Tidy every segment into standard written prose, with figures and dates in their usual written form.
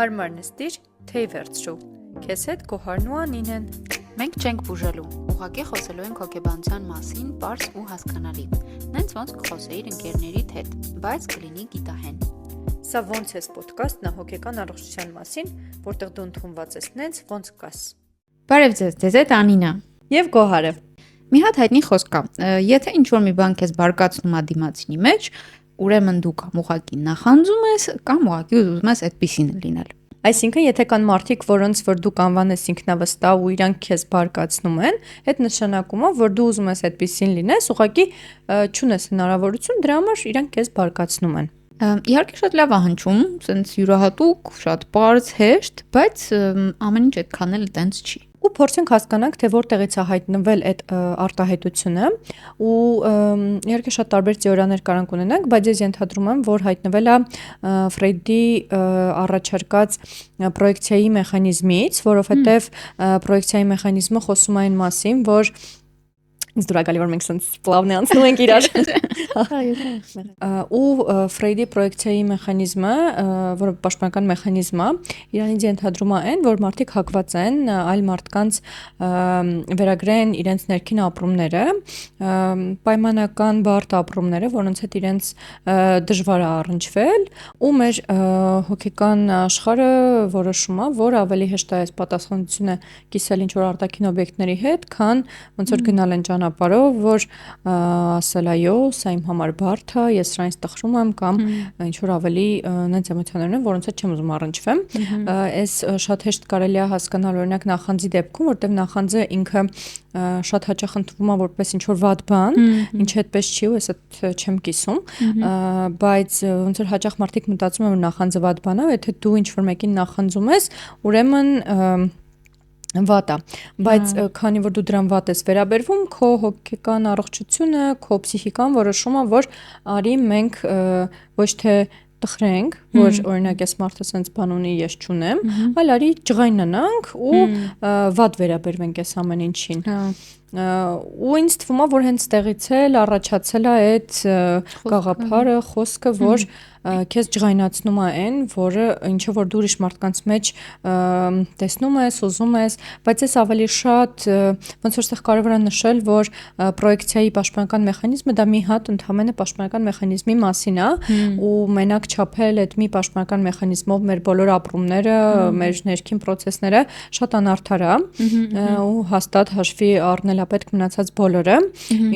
Հարմար նստիր, թեյ վերցրու, քեզ հետ Գոհարն ու Անին են։ Մենք չենք բուժելու, ուղղակի խոսելու ենք հոգեբանության մասին, պարզ ու հասկանալի։ Նենց ոնց կխոսեիր ընկերներիդ հետ, բայց կլինի գիտահեն։ Սա ոնց ես պոդքասթն է հոգեկան առողջության մասին, որտեղ դու ընդունված ես նենց ոնց կաս։ Բարև ձեզ հետ Անինա Եվ Գոհարը։ Մի հատ հայտնի խոսք կա, եթե ինչ-որ մի բան քեզ բարկացնում է դիմացինի մեջ, ուրեմն դու կամ ուղղակի նախանձում ես, կամ ուղղակի ուզում ես այդպիսին լինել։ Այսինքն, եթե կան մարդիկ, որոնց որ դու կանվանես ինքնավստահ ու իրանք քեզ բարկացնում են, այդ նշանակում է, որ դու ուզում ես այդպիսին լինես, ուղղակի չունես հնարավորություն, դրա համար իրանք քեզ բարկացնում են։ Իհարկե շատ լավ է հնչում, sense յուրահատուկ, շատ պարզ, հեշտ, բայց ամեն ինչ այդքան էլ տենց չի։ Ու փորձենք հասկանանք, թե որտեղից է հայտնվել այդ արտահայտությունը ու իհարկե շատ տարբեր թեորիաներ կարանք ունենանք, բայց ես ենթադրում եմ, որ հայտնվել է Ֆրեյդի առաջարկած պրոյեկցիայի մեխանիզմից, որովհետև պրոյեկցիայի մեխանիզմը խոսում է այն մասին, որ ինձ դուր է գալի, որ մենք սենց պլավն անցնում ենք իրար։ Ու Ֆրեյդի պրոյեկցիայի մեխանիզմը, որը պաշտպանական մեխանիզմ է, իրանից ենթադրում է այն, որ մարդիկ հակված են այլ մարդկանց վերագրեն իրենց ներքին ապրումները, պայմանական բարդ ապրումները, որոնց հետ իրենց դժվար է առնչվել, ու մեր հոգեկան աշխարհը որոշում է, որ ավելի հեշտ է այս պատասխանատվությունը կիսել ինչ-որ արտաքին օբյեկտների հետ, քան ոնց որ գնալ են ճանապարհով, որ ասել այո, սա իմ համար բարդ է, ես սրանից տխրում եմ կամ ինչ որ ավելի նենց էմոցիաներ են, որոնց հետ չեմ ուզում առնչվեմ։ Այս շատ հեշտ կարելի է հասկանալ օրինակ նախանձի դեպքում, որտեղ նախանձը ինքը շատ հաճախ ընդունվում է որպես ինչ որ վատ բան, ինչ այդպես չի ու ես այդ չեմ կիսում, բայց ոնց որ հաճախ մարդիկ մտածում են, որ նախանձը վատ բան է, եթե դու ինչ որ մեկին նախանձում ես, ուրեմն վատ է, բայց քանի որ դու դրան վատ ես վերաբերվում, քո հոգեկան առողջությունը, քո փսիխիկան որոշում է, որ արի մենք ոչ թե տխրենք, որ օրինակ այս մարդը սենց բան ունի, ես չունեմ, այլ արի ջղայնանանք ու վատ վերաբերվենք այս ամեն ինչին։ Ու ինձ թվում է, որ հենց տեղից էլ առաջացել է այդ գաղափարը, խոսքը, որ քեզ ջղայնացնում է այն, որը ինչը որ դու ուրիշ մարդկանց մեջ տեսնում ես, ուզում ես, բայց ես ավելի շատ ոնց որ ստեղ կարևոր է նշել, որ պրոյեկցիայի պաշտպանական մեխանիզմը դա մի հատ ընդհանրապես պաշտպանական մեխանիզմի մասին է, ու մենակ չափել այդ մի պաշտպանական մեխանիզմով մեր բոլոր ապրումները, մեր ներքին process-ները շատ անարդար է, ու հաստատ հաշվի առնել է պետք մնացած բոլորը,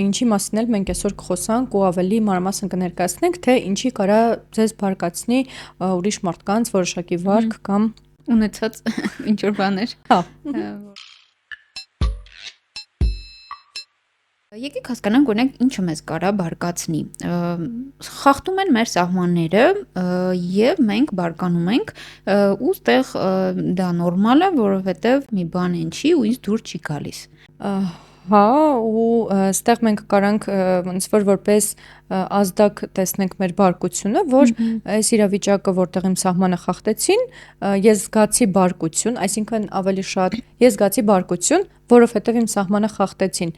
ինչի մասին էլ մենք այսօր կխոսանք ու ավելի մանրամասն կներկայացնենք, թե ինչի կարա ձեզ բարկացնի ուրիշ մարդկանց որոշակի վարք կամ ունեցած ինչ որ բաներ։ Հա։ Եկեք հասկանանք օրինակ ինչը մեզ կարա բարկացնի։ Խախտում են մեր սահմանները եւ մենք բարկանում ենք ու ստեղ դա նորմալ է, որովհետեւ մի բան են չի ու ինձ դուր չի գալիս։ Հա, ու ստեղ մենք կարանք ոնց որ որպես ազդակ տեսնենք մեր բարկությունը, որ այս իրավիճակը, որտեղ իմ սահմանը խախտեցին, ես զգացի բարկություն, այսինքն ավելի շատ ես զգացի բարկություն, որովհետև իմ սահմանը խախտեցին,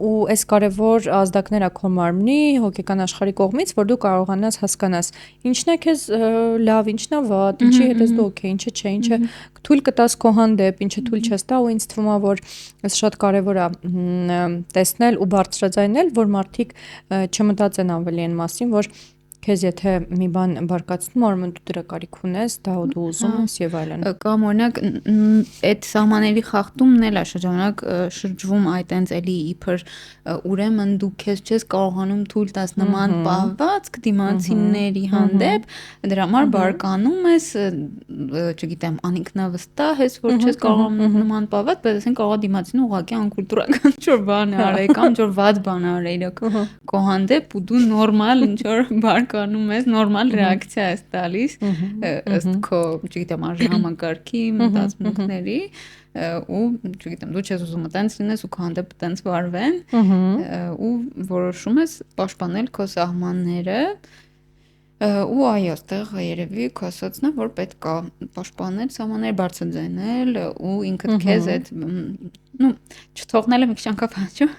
ու այս կարևոր ազդակներ է քո մարմնի, հոգեկան աշխարհի կողմից, որ դու կարողանաս հասկանաս, ինչն է քեզ լավ, ինչն է վատ, ինչի հետ ես դու օքեյ, ինչը չէ, ինչը թույլ կտաս քո հանդեպ, ինչը թույլ չես տա, ու ինձ թվում է, որ այս շատ կարևոր է տեսնել ու բարձրաձայնել, որ մարդիկ չմտածեն ավելի այն մասին, որ քեզ եթե մի բան բարկացնում, ուրեմն դու դրա կարիք ունես, դա դու ուզում ես եւ այլն։ Կամ օրինակ այդ սահմանների խախտումն էլ է շրջանակ շրջվում այդ այնց էլի իբր ուրեմն դու քեզ չես կարողանում թույլ տաս նման պահվածք դիմացիների հանդեպ, դրա համար բարկանում ես, չգիտեմ, անինքնավստահ ես, որ չես կարողանում նման պահվածք, բայց ասենք կարող է դիմացինը ուղղակի անկուլտուրական ինչ-որ բան արել կամ ինչ-որ վատ բան արել քո հանդեպ ու դու նորմալ ինչ-որ բարկանում ես, նորմալ ռեակցիա ես տալիս ըստ քո, չգիտեմ, արժեհամակարգի, մտածմունքների ու չգիտեմ, դու չես ուզում տենց լինես ու քո հանդեպ տենց վարվեն ու որոշում ես պաշտպանել քո սահմանները ու այո, այստեղ երևի քո ասածն է, որ պետք է պաշտպանել սահմանները, բարձրաձայնել ու ինքդ քեզ այդ չթողնելը մի քիչ անկապ հաճու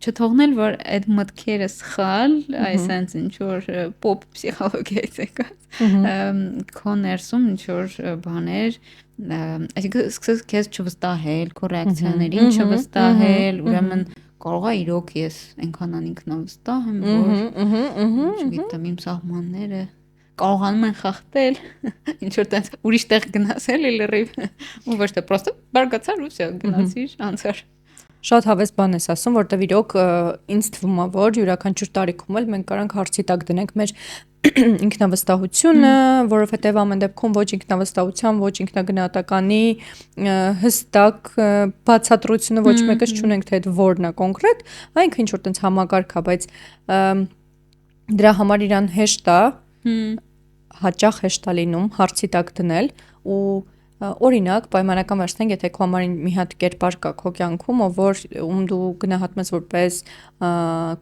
չթողնել որ այդ մտքերը սխալ, այսինքն ինչ որ pop պսիխոլոգիայից եկած քո ներսում ինչ որ բաներ, այսինքն սկսես քեզ չվստահել, քո ռեակցիաներին չվստահել, ուրեմն կարող է իրոք ես այնքան անինքնավստահ եմ, որ չգիտեմ իմ սահմանները կարողանում են խախտել, ինչ որ տենց ուրիշ տեղ գնացել լրիվ ու ոչ թե պրոստը բարգացար ու վсё գնացիր անցար Շատ հավես բան ես ասում, որտեվ իրոք ինձ թվում է, որ յուրաքանչյուր տարիքում էլ մենք կարանք հարցի տակ դնենք մեր ինքնավստահությունը, որովհետև ամեն դեպքում ոչ ինքնավստահության, ոչ ինքնագնահատականի հստակ բացատրությունը ոչ մեկս չունենք, թե այդ որն է կոնկրետ, այնքը ինչ որ տենց համակարգ է, բայց դրա համար իրան հեշտ է, հաճախ հեշտ է լինում հարցի տակ դնել ու օրինակ պայմանական վերցնենք, եթե քո համար մի հատ կերպար կա քո կյանքում, ում դու գնահատում ես որպես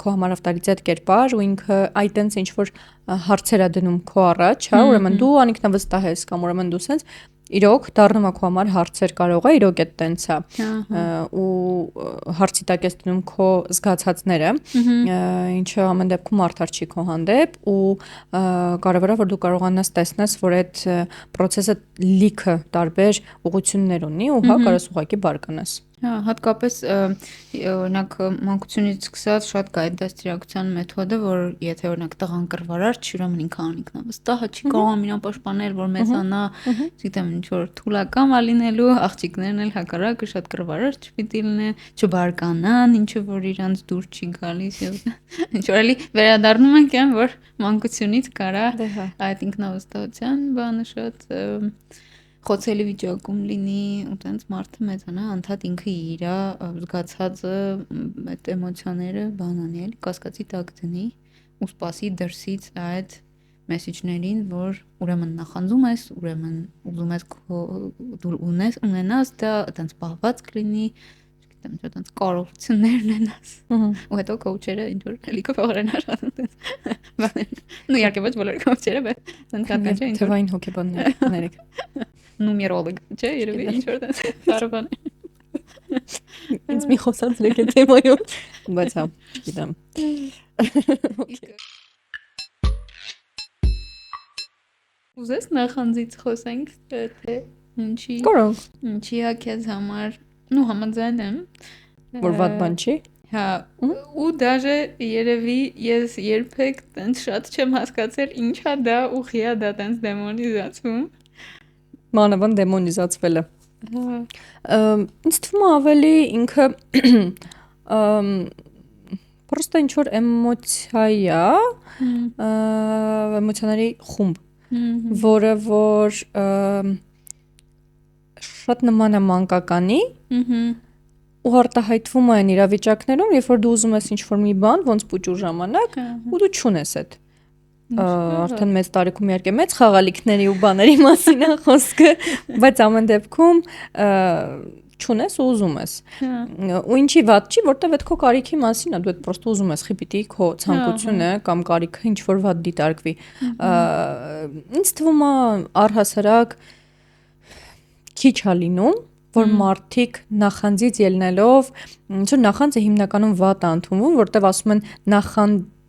քո համար ավտորիտետ կերպար ու ինքը այտենց ինչ որ հարցեր է դնում քո առաջ, հա, ուրեմն դու անինքնավստահ ես կամ ուրեմն դու սենց իրոք դառնում է քո համար հարցեր կարող է, իրոք է տենց է ու հարցի տակ ես դնում քո զգացածները, ինչը ամեն դեպքում արդար չի քո հանդեպ ու կարևորը որ դու կարողանաս տեսնես, որ այդ process-ը լիքը տարբեր ուղղություններ ունի ու հա կարաս ուղղակի բարկանաս Հա, հատկապես օրինակ մանկությունից սկսած շատ կա այդ դաստիարակության մեթոդը, որ եթե օրինակ տղան կռվարար, ուրեմն ինքը անինքնավստահ է, չի կարողանում իրան պաշտպանել, որ մեծանա, չգիտեմ, ինչ որ թուլակամ է լինելու, աղջիկներն էլ հակառակը շատ կռվարար չպիտի լինեն, չբարկանան, ինչը որ իրանց դուր չի գալիս եւ ինչ որ էլի վերադառնում ենք այն, որ մանկությունից կարա այդ ինքնավստահության բանը շատ խոցելի վիճակում լինի ու տենց մարդը մեծանա անդադ ինքը իր զգացածը այդ էմոցիաները բանանի էլի կասկածի տակ դնի ու սպասի դրսից այդ մեսեջներին որ ուրեմն նախանձում ես ուրեմն ուզում ես դու ունենաս դա տենց պահված կլինի չգիտեմ չէ տենց կարողություններ ունենաս ու հետո կոուչերը ինչ որ էլի կփոխարեն աշխատում տենց բաներ նույն իհարկե ոչ բոլոր կոուչերը բայց տենց կա չէ ինչ թվային հոգեբաններ նումերոլոգ, չէ, երևի ինչ որ տես կարողան։ Ինձ մի խոսած եք այդ թեմայով, բայց հա, գիտեմ։ Ուզես նախանձից խոսենք, թե ինչի։ Կարո՞ղ։ Ինչի է քեզ համար, նու համաձայն եմ։ Որ վատ բան չի։ Հա, ու դաժե երևի ես երբեք տենց շատ չեմ հասկացել ինչա դա ուղղի է դա տենց դեմոնիզացվում։ Մանավանդ դեմոնիզացվելը։ Ինձ թվում է ավելի ինքը պրոստը ինչ որ էմոցիա է, էմոցիաների խումբ, որը որ շատ նման է մանկականի, ու արտահայտվում է այն իրավիճակներում, երբ որ դու ուզում ես ինչ որ մի բան, ոնց պուճուր ժամանակ, ու դու չունես այդ արդեն մեծ տարիքում իհարկե մեծ խաղալիքների ու բաների մասին է խոսքը, բայց ամեն դեպքում չունես ու ուզում ես։ Ու ինչի վատ չի, որտեվ այդ քո կարիքի մասին է, դու այդ պրոստը ուզում ես, խի պիտի քո ցանկությունը կամ կարիքը ինչ որ վատ դիտարկվի։ Ինձ թվում է առհասարակ քիչ է լինում, որ մարդիկ նախանձից ելնելով, ինչ որ նախանձը հիմնականում վատ է ընդունվում, որտեվ ասում են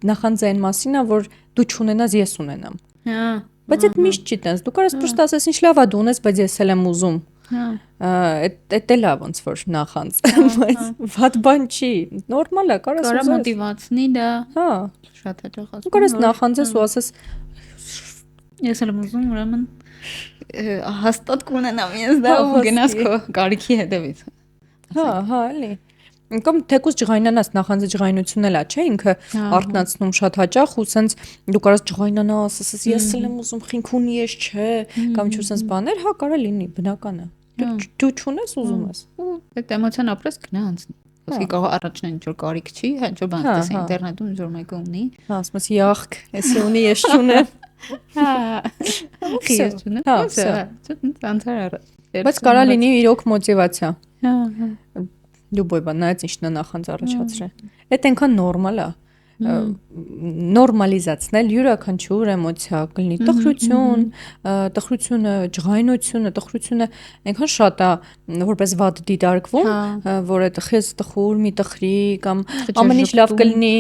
նախանձը այն մասին է, որ դու չունենաս, ես ունենամ։ Հա։ Բայց այդ միշտ չի տենց։ Դու կարաս պրոստը ասես, ինչ լավ է դու ունես, բայց ես էլ եմ ուզում։ Այդ էլ է ոնց որ նախանձ, բայց վատ բան չի։ Նորմալ է, կարաս ուզես։ Կարա մոտիվացնի դա։ Հա։ Շատ հաճախ ասում։ Դու կարաս նախանձես ու ասես ես էլ եմ ուզում, ուրեմն հաստատ կունենամ ես դա ու գնաս քո կարիքի հետևից։ Հա, էլի։ Կամ թեկուզ ջղայնանաս նախանձը ջղայնությունն էլ է, չէ՞, ինքը արտնացնում շատ հաճախ ու սենց դու կարաս ջղայնանաս, ասես ես էլ եմ ուզում, խինք ունի ես, չէ, կամ ինչ-որ սենց բաներ, հա, կարա լինի, բնական է։ Դու չունես, ուզում ես։ Ու այդ էմոցիան ապրես գնա անցնի։ Ոսկի կարող առաջին ինչ որ կարիք չի, հա ինչ որ բան տեսա ինտերնետում ինչ որ մեկը ունի։ Հա, ասում ես յախք, էսի ունի, ես չունեմ։ Հա։ Ես չունեմ։ Հա, անցար առաջ։ Բայց կարա լինի իրոք մոտիվացիա։ Հա։ Լյուբոյ բան, նայած ինչն է նախանձ առաջացրել։ Այդ այնքան նորմալ է։ նորմալիզացնել յուրաքանչյուր էմոցիա, կլինի տխրությունը, ջղայնությունը, տխրությունը այնքան շատ է որպես վատ դիտարկվում, որ այդ խես տխուր, մի տխրի կամ ամեն ինչ լավ կլինի։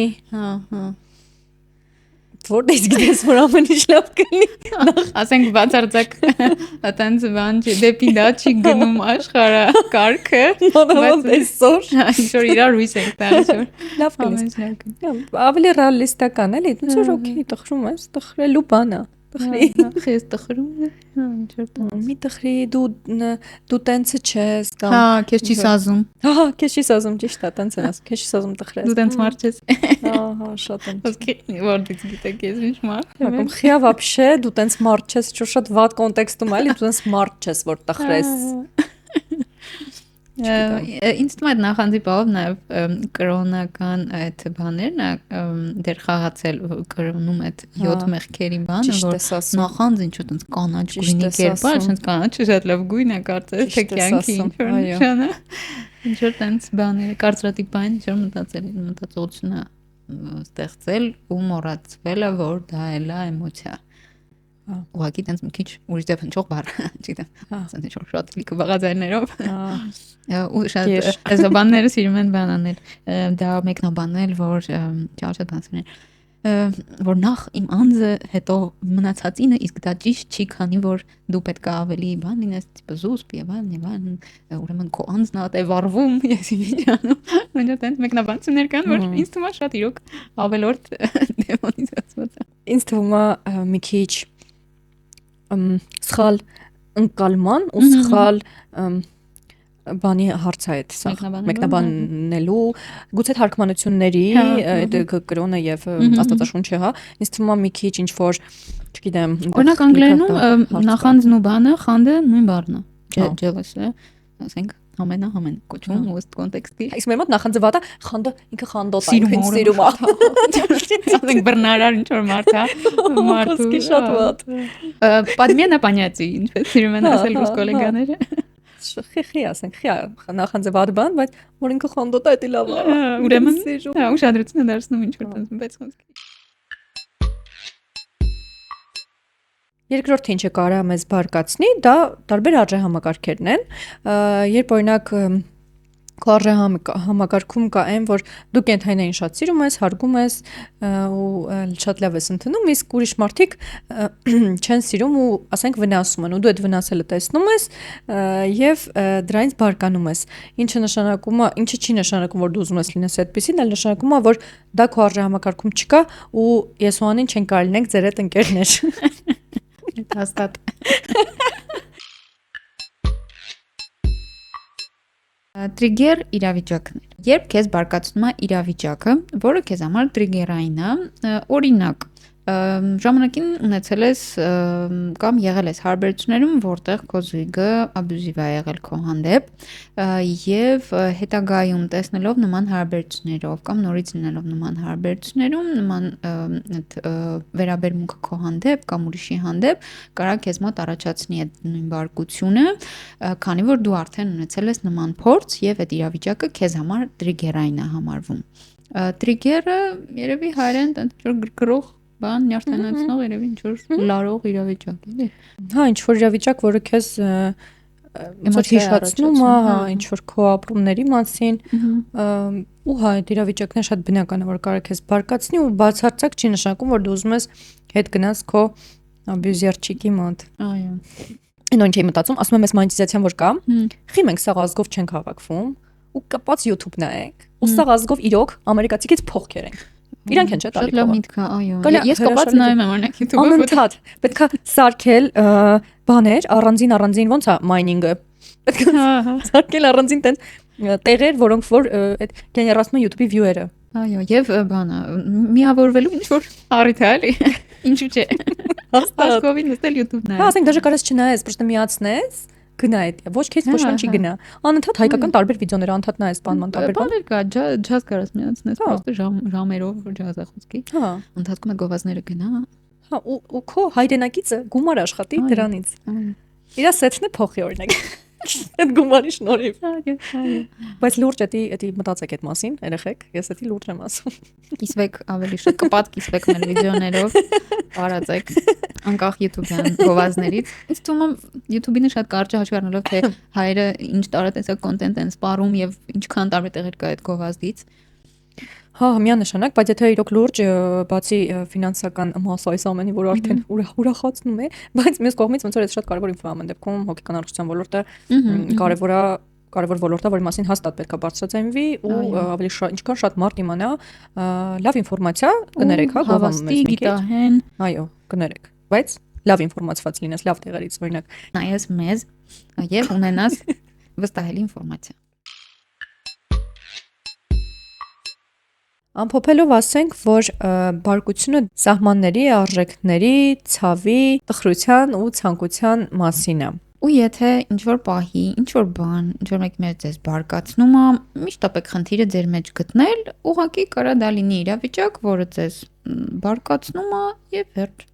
Որտե՞ղ գիտես, որ ամեն ինչ լավ կլինի։ Ասենք բացարձակ այտենց բան չի, դեպի դա չի գնում աշխարհը կարգը, բայց այսօր ինչ որ իրար հույս ենք տալիս, լավ կլինի։ Ավելի ռեալիստական էլի, ոնց որ օքեյ, տխրում ես, տխրելու բան է։ Խես տխրում է, ինչ որ տան։ Մի տխրի դու տենցը չես կամ Հա, քեզ չի սազում։ Հա, քեզ չի սազում, ճիշտ է, տենց են ասում, քեզ չի սազում տխրես։ Դու տենց մարդ ես։ Ահա, շատ եմ։ Ոսկե որտից գիտեք ես ինչ մարդ։ Կամ խիա вообще դու տենց մարդ չես, ինչ շատ վատ կոնտեքստում էլի, դու տենց մարդ չես, որ տխրես։ Ինձ թվում է նախանձի բաղով նաև կրոնական այդ բաներն դեր խաղացել կրոնում այդ 7 մեղքերի բանը, որ նախանձ ինչ որ տենց կանաչ գույնի կերպար, այնպես կանաչը շատ լավ գույն է կարծես, թե կյանքի ինչ որ նշանը, ինչ որ տենց բաները կարծրատիպ բան, ինչ որ մտածողությունը ստեղծել ու մոռացվել է, որ դա էլ է էմոցիա։ Ուղղակի տենց մի քիչ ուրիշ դեպ հնչող բառ, չգիտեմ, ասենք ինչ որ շատ լիքը բաղաձայներով։ Ու շատ զբանները սիրում են բանանել, դա մեկնաբանել, որ շատ բաններ, որ նախ իմ անձը, հետո մնացածինը, իսկ դա ճիշտ չի, քանի որ դու պետք է ավելի բան լինես, տիպը զուսպ եւ այլն, ուրեմն քո անձն է վառվում, ես ինչ անում, ոնց տենց մեկնաբանություններ կան, որ ինձ թվում է շատ իրոք ավելորդ դեմոնիզացված է։ Ինձ թվում է մի քիչ սխալ ընկալման ու սխալ բանի հարց է այդ սա մեկնաբանելու գուցե թարգմանությունների այդ կրոնը եւ աստվածաշունչը հա ինձ թվում է մի քիչ ինչ որ չգիտեմ օրինակ անգլերենում նախանձն ու բանը խանդը նույն բառն է jealous է ասենք ամենա կոչվում ըստ կոնտեքստի իսկ մեր մոտ նախանձը վատա խանդը ինքը խանդոտ է ինքը սիրում է ասենք բռնարար ինչ որ մարդ է մարդու շատ վատ подмена понятий ինչպես սիրում են ասել ռուս գոլեգաները խիխի ասենք խիա նախանձը վատ բան բայց որ ինքը խանդոտ է դա լավ է ուրեմն ուշադրություն է դարձնում ինչ որ տենց բայց խոսքի Երկրորդը ինչը կարա մեզ բարկացնի, դա տարբեր արժեհամակարգերն են, երբ օրինակ քո արժեհամակարգում կա այն, որ դու կենթանիներին շատ սիրում ես, հարգում ես ու շատ լավ ես ընդունում, իսկ ուրիշ մարդիկ չեն սիրում ու ասենք վնասում են, ու դու այդ վնասելը տեսնում ես եւ դրանից բարկանում ես, ինչը չի նշանակում, որ դու ուզում ես լինես այդպեսին, այլ նշանակում է, որ դա քո արժեհամակարգում չկա ու ես ու Անին չեն կարելի լինենք ձեր այդ ընկերներ։ Հաստատ Տրիգեր իրավիճակներ Երբ քեզ բարկացնում է իրավիճակը, որը քեզ համար տրիգերային է, օրինակ ժամանակին ունեցել ես կամ եղել ես հարաբերություններում, որտեղ քո զույգը աբյուզիվ է եղել քո հանդեպ եւ հետագայում տեսնելով նման հարաբերություններով կամ նորից լինելով նման հարաբերություններում նման այդ վերաբերմունքը քո հանդեպ կամ ուրիշի հանդեպ կարա քեզ մոտ առաջացնի այդ նույն բարկությունը, քանի որ դու արդեն ունեցել ես նման փորձ եւ այդ իրավիճակը քեզ համար տրիգերային է համարվում։ Տրիգերը երևի հայերեն տենց որ գրգռող բան նյարդայնացնող երևի ինչ որ լարող իրավիճակ էլի։ Հա, ինչ որ իրավիճակ, որը քեզ հիշեցնում է, ինչ որ քո ապրումների մասին, ու հա, այդ իրավիճակն շատ բնական է, որ կարող է քեզ բարկացնի ու բացարձակ չի նշանակում, որ դու ուզում ես հետ գնաս քո աբյուզերչիկի մոտ։ Այո։ Այնո ինչ եմ մտածում, ասում եմ, այս մանիպուլյացիան որ կա, խի մենք սաղ ազգով չենք հավաքվում ու կապած YouTube նայենք, ու սաղ ազգով իրոք ամերիկացիքից փող կերենք։ Իրանք են չէ՞ տալի։ Շատ լավ միտք է, այո։ Ես կապած նայում եմ օրինակ YouTube-ը։ Անընդհատ պետքա սարքել բաներ առանձին ոնց է mining-ը։ Պետքա սարքել առանձին տենց տեղեր, որոնք որ այդ գեներացնում են YouTube-ի view-երը։ Այո, եւ բանը միավորվելու ինչ որ առիթ է, էլի։ Ինչու՞ չէ։ Հաստատ նստել YouTube նայել։ Հա, ասենք դաժե կարաս չնայես, պրոստը միացնես, գնա այդ։ Ոչ քեզ ոչ ոք չի գնա։ Անընդհատ հայկական տարբեր վիդեոներ անընդհատ նայես, սպանման տարբեր բաներ կա, ջազ կարաս միացնես, պրոստը ժամերով ջազախոսքի։ Հա, ընդհատքում է գովազները գնա։ Հա, ու քո հայրենակիցը գումար աշխատի դրանից։ Իրա սեթն է փոխի օրինակ։ Այդ գումարի շնորհիվ։ Այո։ Բայց լուրջ էդի մտածեք այդ մասին, երեխեք, ես էդի լուրջ եմ ասում։ Կիսվեք ավելի շատ կպատ կիսվեք մեր վիդեոներով, տարածեք անկախ YouTube-յան գովազներից։ Ինձ թվում է YouTube-ին շատ կարճ հաշվի առնելով թե հայերը ինչ տարատեսակ կոնտենտ են սպառում եւ ինչքան տարբեր տեղեր կա այդ գովազդից։ Հա, միանշանակ, բայց եթե իրոք լուրջ բացի ֆինանսական մասը այս ամենի, որ արդեն ուրախացնում է, բայց մյուս կողմից ոնց որ այդ շատ կարևոր ինֆո է դեպքում հոգեկան առողջության ոլորտը կարևոր ոլորտ է, որի մասին հաստատ պետք է բարձրացնվի ու ավելի շատ ինչքան շատ մարդ իմանա, լավ ինֆորմացիա կներեք, հա, գովանում մեզ մի քիչ։ Այո, կներեք, բայց լավ ինֆորմացված լինես, լավ տեղերից, օրինակ, նայես մեզ եւ ունենաս վստահելի ինֆորմացիա։ Ամփոփելով ասենք, որ բարկությունը սահմանների, արժեքների, ցավի, տխրության ու ցանկության մասին է։ Ու եթե ինչ-որ պահի, ինչ-որ բան, ինչ-որ մեկի մեջ ձեզ բարկացնում է, միշտ ապեք խնդիրը ձեր մեջ գտնել, ուղղակի կարա դա լինի իրավիճակ, որը ձեզ բարկացնում է եւ վերջ։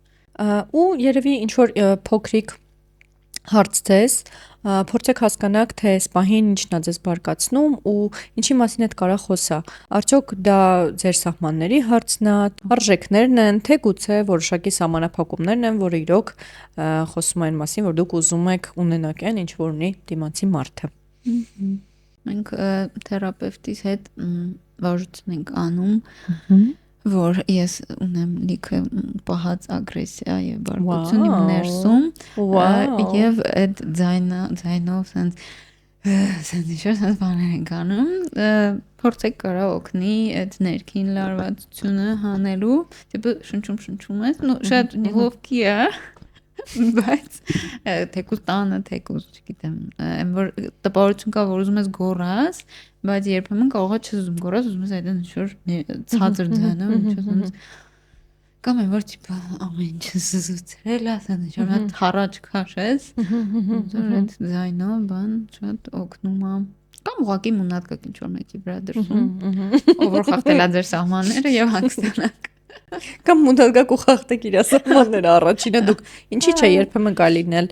Ու երևի ինչ-որ փոքրիկ հարց ձեզ, փորձեք հասկանաք, թե սպահին ինչն է ձեզ բարկացնում ու ինչի մասին է կարա խոսա։ Արդյոք դա ձեր սահմանների հարցն է, արժեքներն են, թե գուցե որոշակի սահմանափակումներն են, որը իրոք խոսում են մասին, որ դուք ուզում եք ունենաք այն, ինչ որ ունի դիմացի մարդը։ Մենք թերապևտիս հետ վարժություն ենք անում, որ ես ունեմ լիքը պահած ագրեսիա եւ բարկություն իմ ներսում եւ այդ ձայնով սենց ինչ-որ բաներ ենք անում, փորձեք կարա օգնի այդ ներքին լարվածությունը հանելու, տիպը շնչում ես, նո շատ նեղովքի է, բայց թեկուզ տանը, թեկուզ, չգիտեմ, այն որ տպավորություն կա, որ ուզում ես գոռաս, բայց երբեմն կարող է չուզում գոռաս, ուզում ես այդեն ինչ-որ ցածր ձայնով, ինչ-որ կամ այն որ տիպը ամեն ինչը զզուցրել է, ասեն ինչ-որ հատ հառաչ քաշես, որ այդ ձայնով բան շատ օգնում է։ Կամ ուղղակի մունատ կաք ինչ-որ մեկի վրա դրսում, ով որ խախտել է ձեր սահմանները եւ հանգստանաք։ Կամ մունդալգակ ու խախտեք իր սահմանները առաջինը դուք ինչի՞ չէ երբեմն կա լինել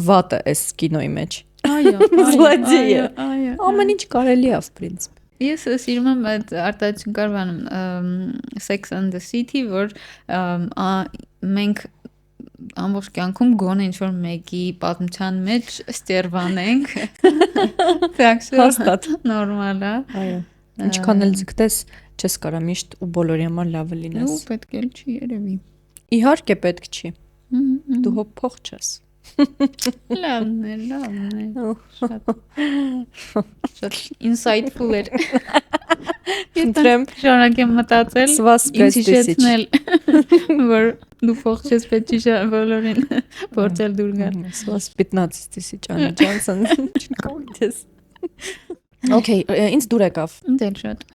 վատը այս կինոյի մեջ։ Այո։ Ամեն ինչ կարելի է, в принципе։ Ես սիրում եմ այդ արտահայտություն կարողանում Sex and the City, որ մենք ամբողջ կյանքում գոնե ինչ-որ մեկի պատմության մեջ ստերվանենք։ Հաստատ նորմալ է։ Այո։ Ինչքան էլ ձգտես, չես կարա միշտ ու բոլորի համար լավը լինես։ Ու պետք էլ չի երևի։ Իհարկե պետք չի։ Դու հո փող չես։ Լավն է։ Շատ insightful էր։ Ինտրեմ շարունակեմ մտածել, ինձ հիշեցնել, որ դու փող չես պետք չի բոլորին փորձել դուր գալ։ Սվաս 15 тысяч Ջանսոն։ Okay, ինձ դուր եկավ։ Դել շատ։